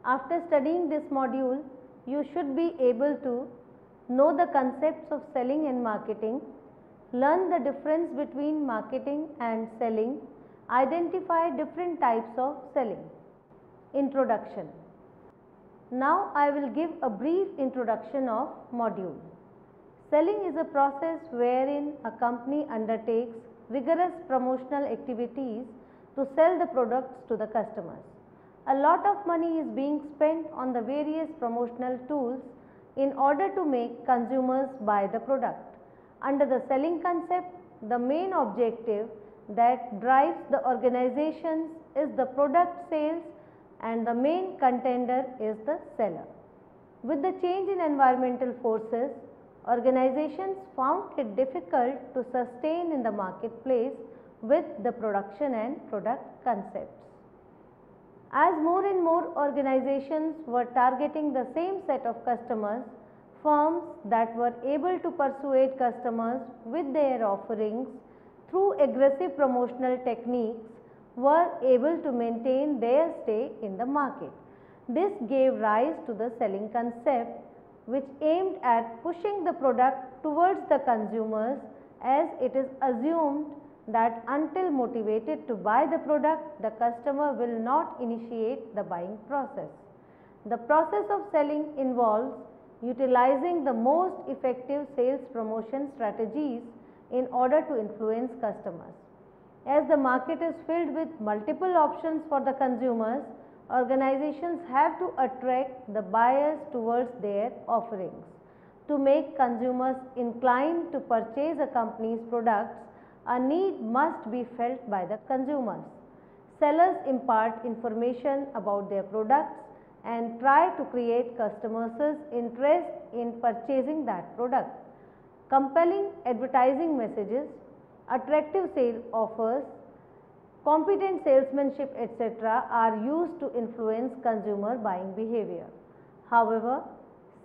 After studying this module, you should be able to know the concepts of selling and marketing, learn the difference between marketing and selling, identify different types of selling. Introduction. Now I will give a brief introduction of module. Selling is a process wherein a company undertakes rigorous promotional activities to sell the products to the customers. A lot of money is being spent on the various promotional tools in order to make consumers buy the product. Under the selling concept, the main objective that drives the organizations is the product sales and the main contender is the seller. With the change in environmental forces, organizations found it difficult to sustain in the marketplace with the production and product concepts. As more and more organizations were targeting the same set of customers, firms that were able to persuade customers with their offerings through aggressive promotional techniques were able to maintain their stay in the market. This gave rise to the selling concept, which aimed at pushing the product towards the consumers, as it is assumed that until motivated to buy the product, the customer will not initiate the buying process. The process of selling involves utilizing the most effective sales promotion strategies in order to influence customers. As the market is filled with multiple options for the consumers, organizations have to attract the buyers towards their offerings. To make consumers inclined to purchase a company's products, a need must be felt by the consumers. Sellers impart information about their products and try to create customers' interest in purchasing that product. Compelling advertising messages, attractive sale offers, competent salesmanship, etc. are used to influence consumer buying behavior. However,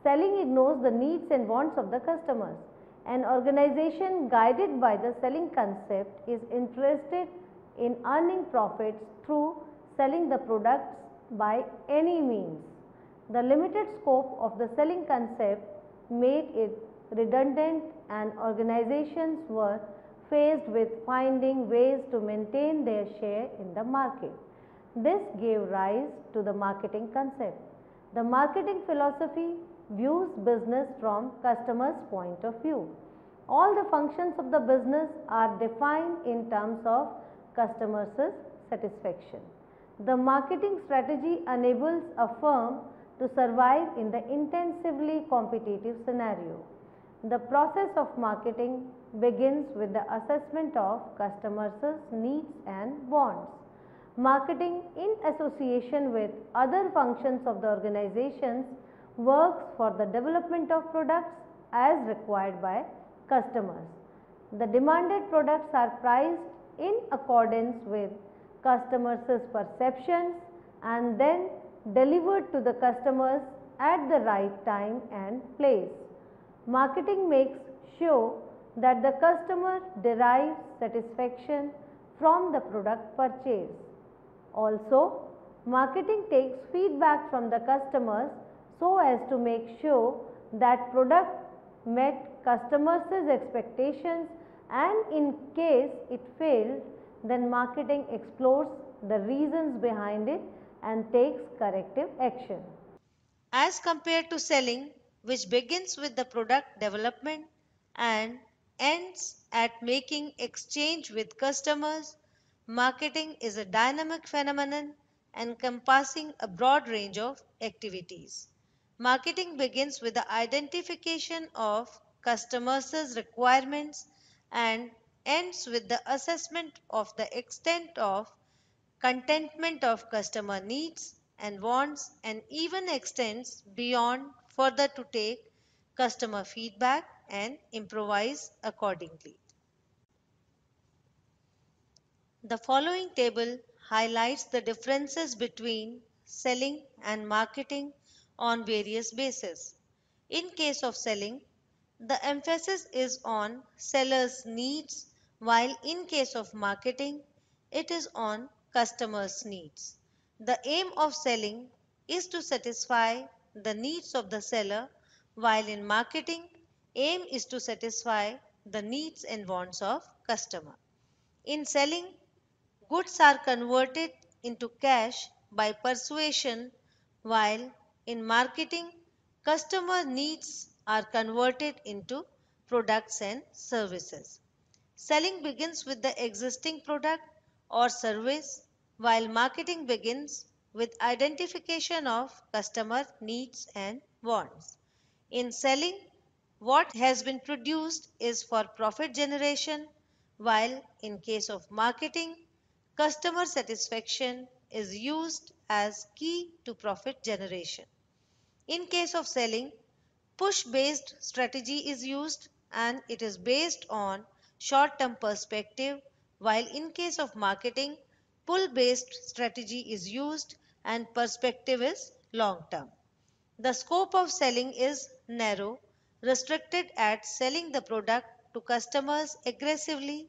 selling ignores the needs and wants of the customers. An organization guided by the selling concept is interested in earning profits through selling the products by any means. The limited scope of the selling concept made it redundant and organizations were faced with finding ways to maintain their share in the market. This gave rise to the marketing concept. The marketing philosophy views business from customers' point of view. All the functions of the business are defined in terms of customers' satisfaction. The marketing strategy enables a firm to survive in the intensively competitive scenario. The process of marketing begins with the assessment of customers' needs and wants. Marketing, in association with other functions of the organizations, works for the development of products as required by customers. The demanded products are priced in accordance with customers' perceptions and then delivered to the customers at the right time and place. Marketing makes sure that the customer derives satisfaction from the product purchase. Also, marketing takes feedback from the customers so as to make sure that product met customers' expectations, and in case it failed, then marketing explores the reasons behind it and takes corrective action. As compared to selling, which begins with the product development and ends at making exchange with customers, marketing is a dynamic phenomenon encompassing a broad range of activities. Marketing begins with the identification of customers' requirements and ends with the assessment of the extent of contentment of customer needs and wants, and even extends beyond further to take customer feedback and improvise accordingly. The following table highlights the differences between selling and marketing on various bases. In case of selling, the emphasis is on sellers' needs, while in case of marketing, it is on customers' needs. The aim of selling is to satisfy the needs of the seller, while in marketing, aim is to satisfy the needs and wants of customer. In selling, goods are converted into cash by persuasion, while in marketing, customer needs are converted into products and services. Selling begins with the existing product or service, while marketing begins with identification of customer needs and wants. In selling, what has been produced is for profit generation, while in case of marketing, customer satisfaction is used as key to profit generation. In case of selling, push based strategy is used and it is based on short term perspective, while in case of marketing, pull based strategy is used and perspective is long term. The scope of selling is narrow, restricted at selling the product to customers aggressively,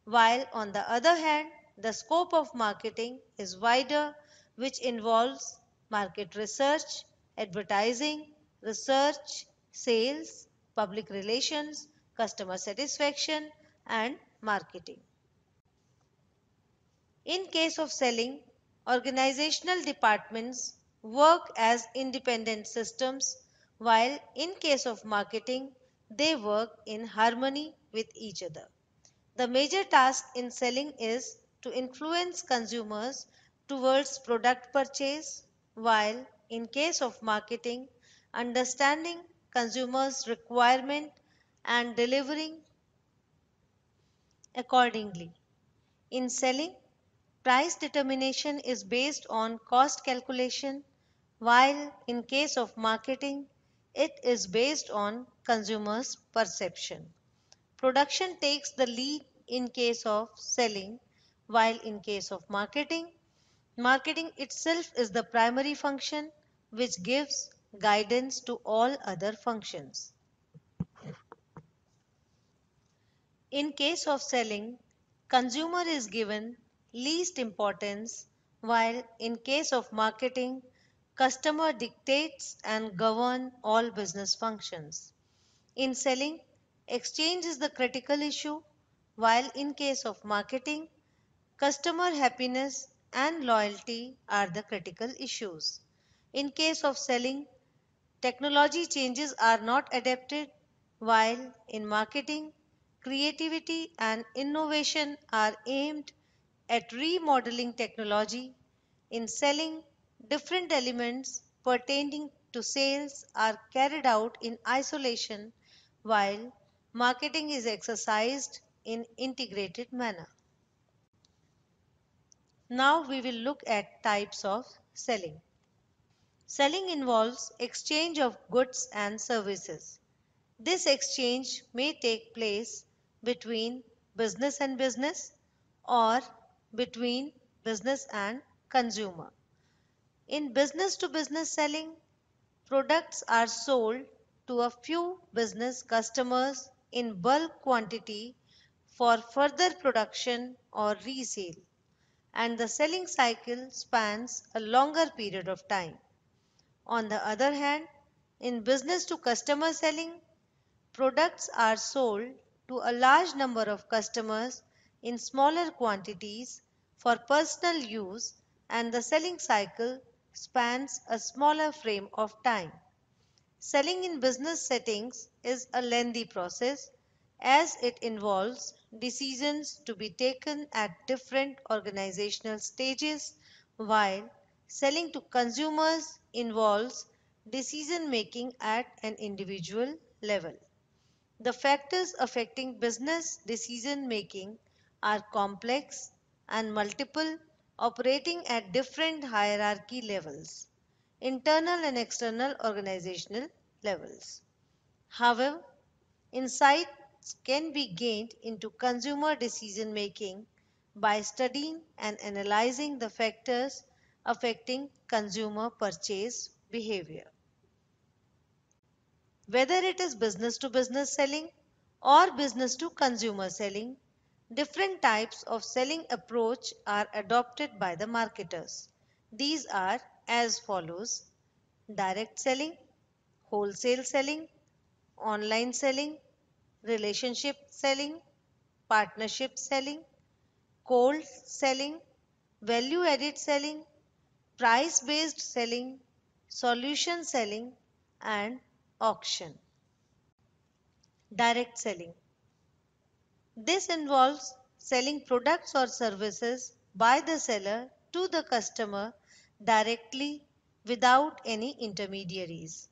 while on the other hand, the scope of marketing is wider, which involves market research, advertising, research, sales, public relations, customer satisfaction, and marketing. In case of selling, organizational departments work as independent systems, while in case of marketing, they work in harmony with each other. The major task in selling is to influence consumers towards product purchase, while in case of marketing, understanding consumers' requirement and delivering accordingly. In selling, price determination is based on cost calculation, while in case of marketing, it is based on consumers' perception. Production takes the lead in case of selling, while in case of marketing, marketing itself is the primary function which gives guidance to all other functions. In case of selling, consumer is given least importance, while in case of marketing, customer dictates and govern all business functions. In selling, exchange is the critical issue, while in case of marketing, customer happiness and loyalty are the critical issues. In case of selling, technology changes are not adapted, while in marketing, creativity and innovation are aimed at remodeling technology. In selling, different elements pertaining to sales are carried out in isolation, while marketing is exercised in integrated manner. Now we will look at types of selling. Selling involves exchange of goods and services. This exchange may take place between business and business or between business and consumer. In business to business selling, products are sold to a few business customers in bulk quantity for further production or resale, and the selling cycle spans a longer period of time. On the other hand, in business to customer selling, products are sold to a large number of customers in smaller quantities for personal use, and the selling cycle spans a smaller frame of time. Selling in business settings is a lengthy process as it involves decisions to be taken at different organizational stages, while selling to consumers involves decision making at an individual level. The factors affecting business decision making are complex and multiple, operating at different hierarchy levels, internal and external organizational levels. However, insights can be gained into consumer decision making by studying and analyzing the factors affecting consumer purchase behavior. Whether it is business to business selling or business to consumer selling, different types of selling approach are adopted by the marketers. These are as follows: direct selling, wholesale selling, online selling, relationship selling, partnership selling, cold selling, value added selling, price based selling, solution selling, and auction. Direct selling. This involves selling products or services by the seller to the customer directly without any intermediaries.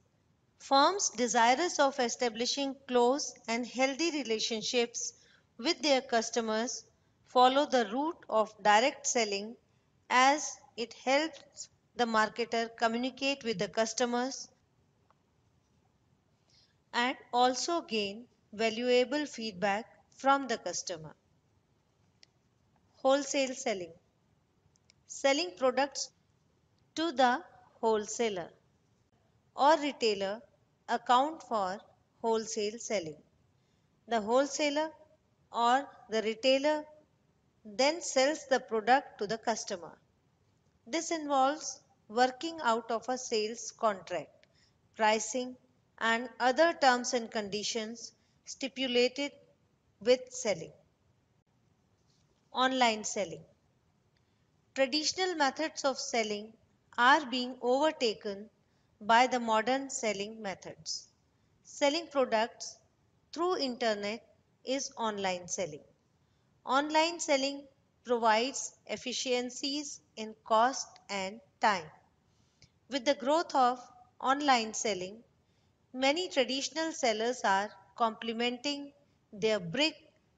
Firms desirous of establishing close and healthy relationships with their customers follow the route of direct selling as it helps the marketer communicate with the customers and also gain valuable feedback from the customer. Wholesale selling. Selling products to the wholesaler or retailer account for wholesale selling. The wholesaler or the retailer then sells the product to the customer. This involves working out of a sales contract, pricing, and other terms and conditions stipulated with selling. Online selling. Traditional methods of selling are being overtaken by the modern selling methods. Selling products through internet is online selling. Online selling provides efficiencies in cost and time. With the growth of online selling, many traditional sellers are complementing their brick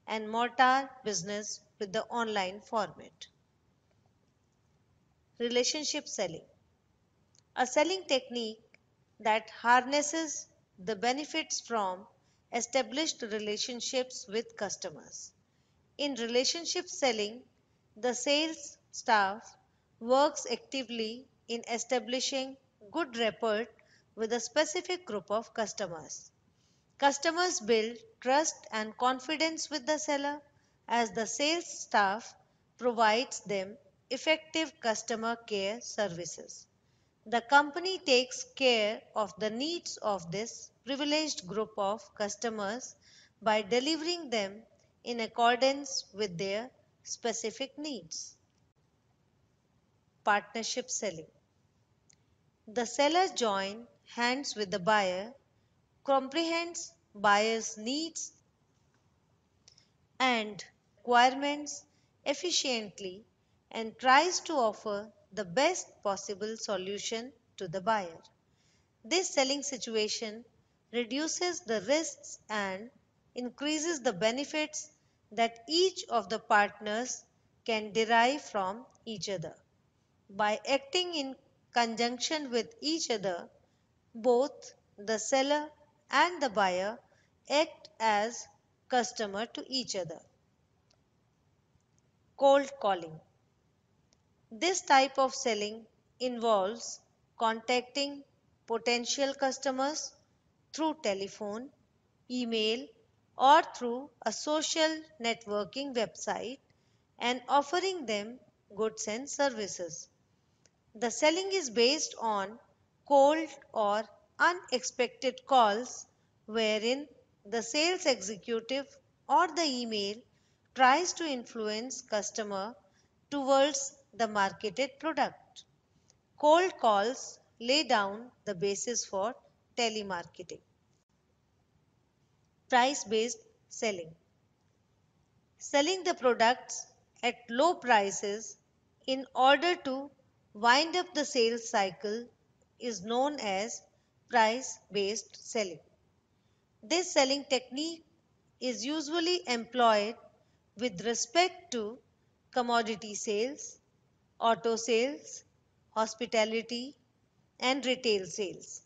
and mortar business with the online format. Relationship selling, a selling technique that harnesses the benefits from established relationships with customers. In relationship selling, the sales staff works actively in establishing good rapport with a specific group of customers. Customers build trust and confidence with the seller as the sales staff provides them effective customer care services. The company takes care of the needs of this privileged group of customers by delivering them in accordance with their specific needs. Partnership selling. The seller joins hands with the buyer, comprehends buyer's needs and requirements efficiently, and tries to offer the best possible solution to the buyer. This selling situation reduces the risks and increases the benefits that each of the partners can derive from each other. By acting in conjunction with each other, both the seller and the buyer act as customer to each other. Cold calling. This type of selling involves contacting potential customers through telephone, email, or through a social networking website and offering them goods and services. The selling is based on cold or unexpected calls wherein the sales executive or the email tries to influence customer towards the marketed product. Cold calls lay down the basis for telemarketing. Price based selling. Selling the products at low prices in order to wind up the sales cycle is known as price based selling. This selling technique is usually employed with respect to commodity sales, auto sales, hospitality, and retail sales.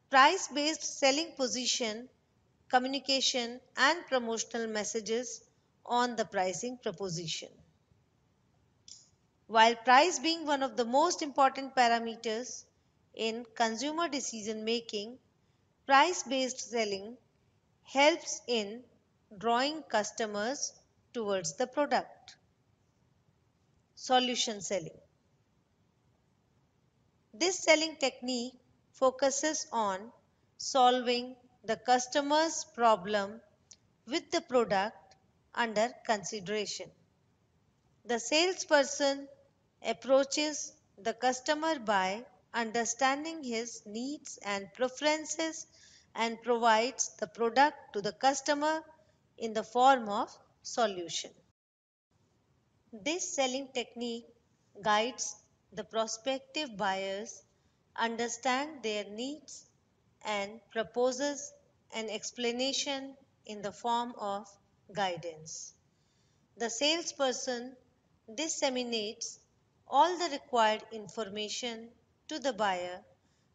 Price based selling position communication and promotional messages on the pricing proposition. While price being one of the most important parameters in consumer decision making, price based selling helps in drawing customers towards the product. Solution selling. This selling technique focuses on solving the customer's problem with the product under consideration. The salesperson approaches the customer by understanding his needs and preferences and provides the product to the customer in the form of solution. This selling technique guides the prospective buyers understand their needs and proposes an explanation in the form of guidance. The salesperson disseminates all the required information to the buyer,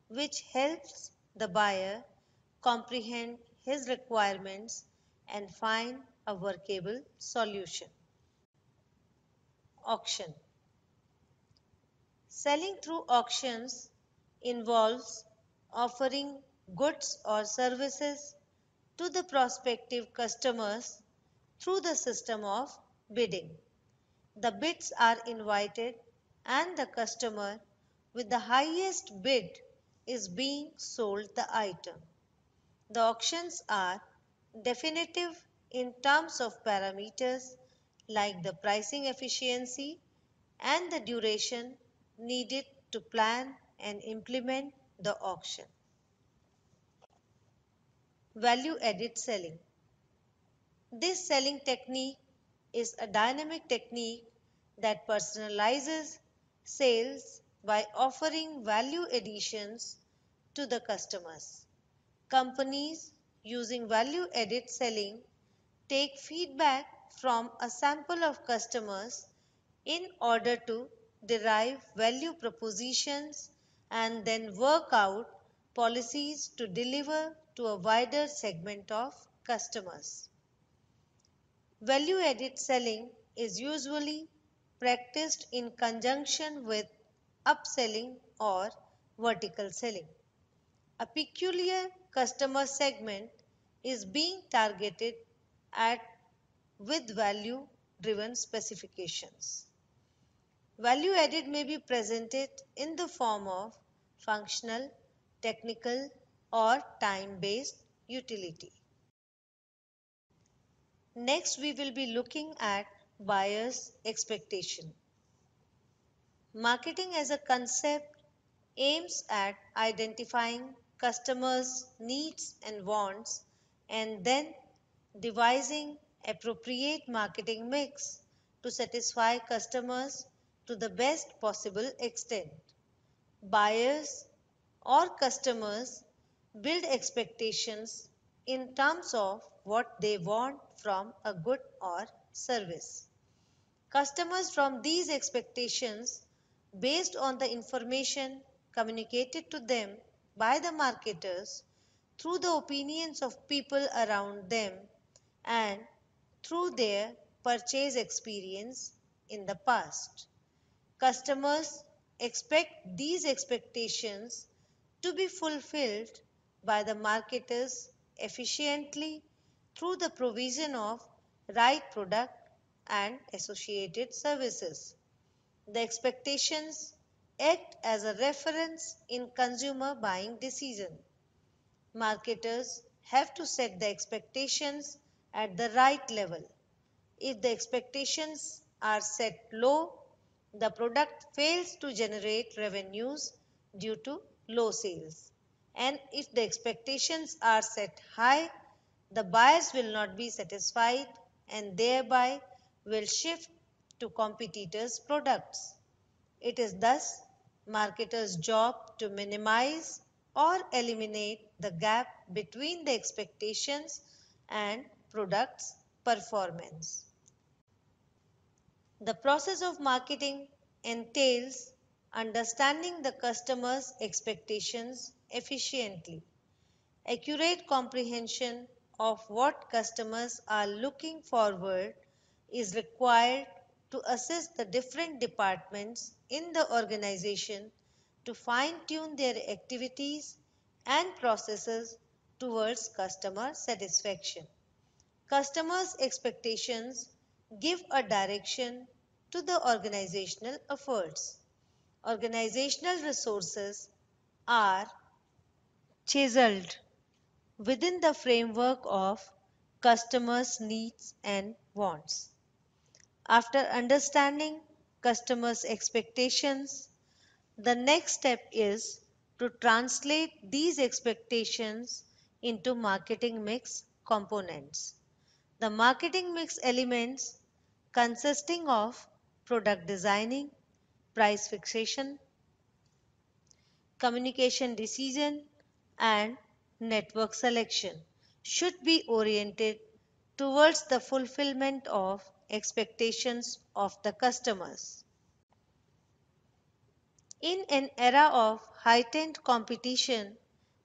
which helps the buyer comprehend his requirements and find a workable solution. Auction. Selling through auctions involves offering goods or services to the prospective customers through the system of bidding. The bids are invited and the customer with the highest bid is being sold the item. The auctions are definitive in terms of parameters like the pricing efficiency and the duration needed to plan and implement the auction. Value added selling. This selling technique is a dynamic technique that personalizes sales by offering value additions to the customers. Companies using value added selling take feedback from a sample of customers in order to derive value propositions and then work out policies to deliver to a wider segment of customers. Value added selling is usually practiced in conjunction with upselling or vertical selling. A peculiar customer segment is being targeted at with value driven specifications. Value added may be presented in the form of functional, technical, or time based utility. Next, we will be looking at buyer's expectation. Marketing as a concept aims at identifying customers' needs and wants and then devising appropriate marketing mix to satisfy customers to the best possible extent. Buyers or customers build expectations in terms of what they want from a good or service. Customers from these expectations based on the information communicated to them by the marketers through the opinions of people around them and through their purchase experience in the past. Customers expect these expectations to be fulfilled by the marketers efficiently through the provision of right product and associated services. The expectations act as a reference in consumer buying decision. Marketers have to set the expectations at the right level. If the expectations are set low, the product fails to generate revenues due to low sales. And if the expectations are set high, the buyers will not be satisfied and thereby will shift to competitors' products. It is thus marketers' job to minimize or eliminate the gap between the expectations and products' performance. The process of marketing entails understanding the customer's expectations efficiently. Accurate comprehension of what customers are looking forward is required to assist the different departments in the organization to fine tune their activities and processes towards customer satisfaction. Customers' expectations give a direction to the organizational efforts. Organizational resources are chiseled within the framework of customers' needs and wants. After understanding customers' expectations, the next step is to translate these expectations into marketing mix components. The marketing mix elements consisting of product designing, price fixation, communication decision, and network selection should be oriented towards the fulfillment of expectations of the customers. In an era of heightened competition,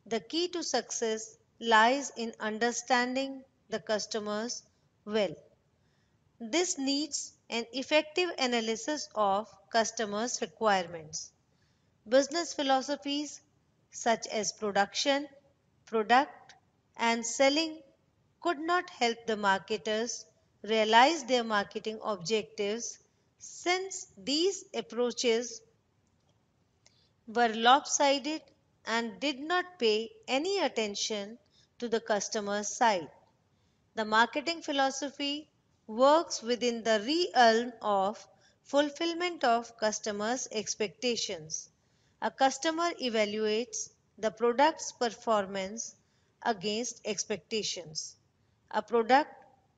the key to success lies in understanding the customers well. This needs an effective analysis of customers' requirements. Business philosophies such as production, product, and selling could not help the marketers realize their marketing objectives since these approaches were lopsided and did not pay any attention to the customer side. The marketing philosophy works within the realm of fulfillment of customers' expectations. A customer evaluates the product's performance against expectations. A product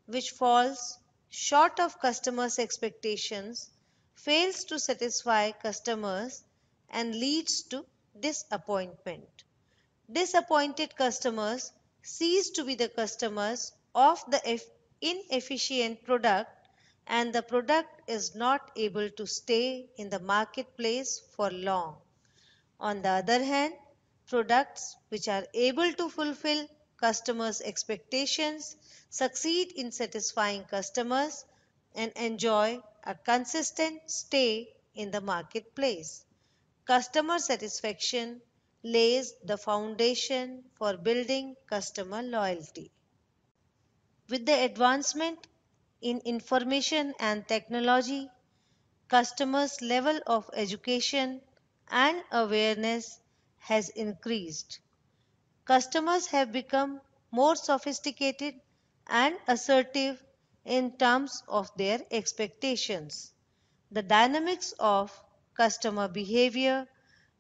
which falls short of customers' expectations fails to satisfy customers and leads to disappointment. Disappointed customers cease to be the customers of the inefficient product, and the product is not able to stay in the marketplace for long. On the other hand, products which are able to fulfill customers' expectations succeed in satisfying customers and enjoy a consistent stay in the marketplace. Customer satisfaction lays the foundation for building customer loyalty. With the advancement in information and technology, customers' level of education and awareness has increased. Customers have become more sophisticated and assertive in terms of their expectations. The dynamics of customer behavior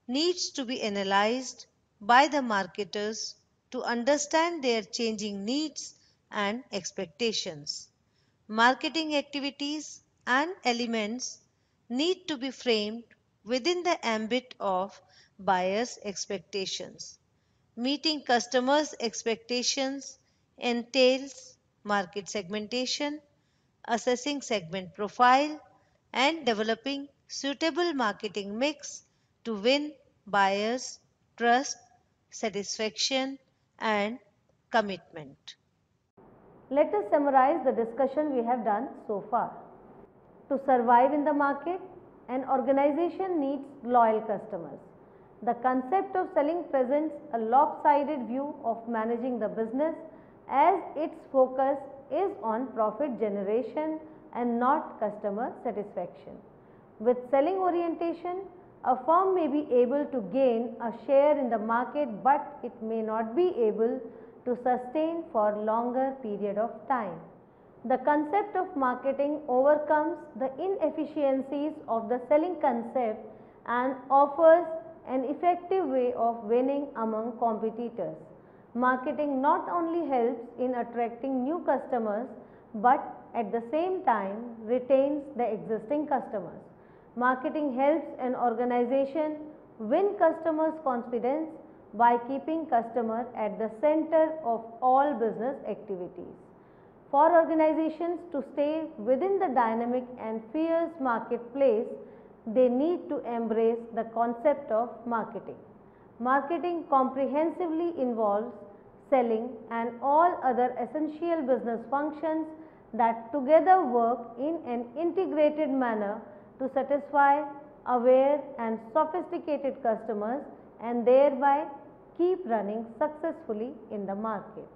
needs to be analyzed by the marketers to understand their changing needs and expectations. Marketing activities and elements need to be framed within the ambit of buyers' expectations. Meeting customers' expectations entails market segmentation, assessing segment profile, and developing suitable marketing mix to win buyers' trust, satisfaction, and commitment. Let us summarize the discussion we have done so far. To survive in the market, an organization needs loyal customers. The concept of selling presents a lopsided view of managing the business as its focus is on profit generation and not customer satisfaction. With selling orientation, a firm may be able to gain a share in the market, but it may not be able to sustain for longer period of time. The concept of marketing overcomes the inefficiencies of the selling concept and offers an effective way of winning among competitors. Marketing not only helps in attracting new customers but at the same time retains the existing customers. Marketing helps an organization win customers' confidence by keeping customer at the center of all business activities. For organizations to stay within the dynamic and fierce marketplace, they need to embrace the concept of marketing. Marketing comprehensively involves selling and all other essential business functions that together work in an integrated manner to satisfy aware and sophisticated customers and thereby keep running successfully in the market.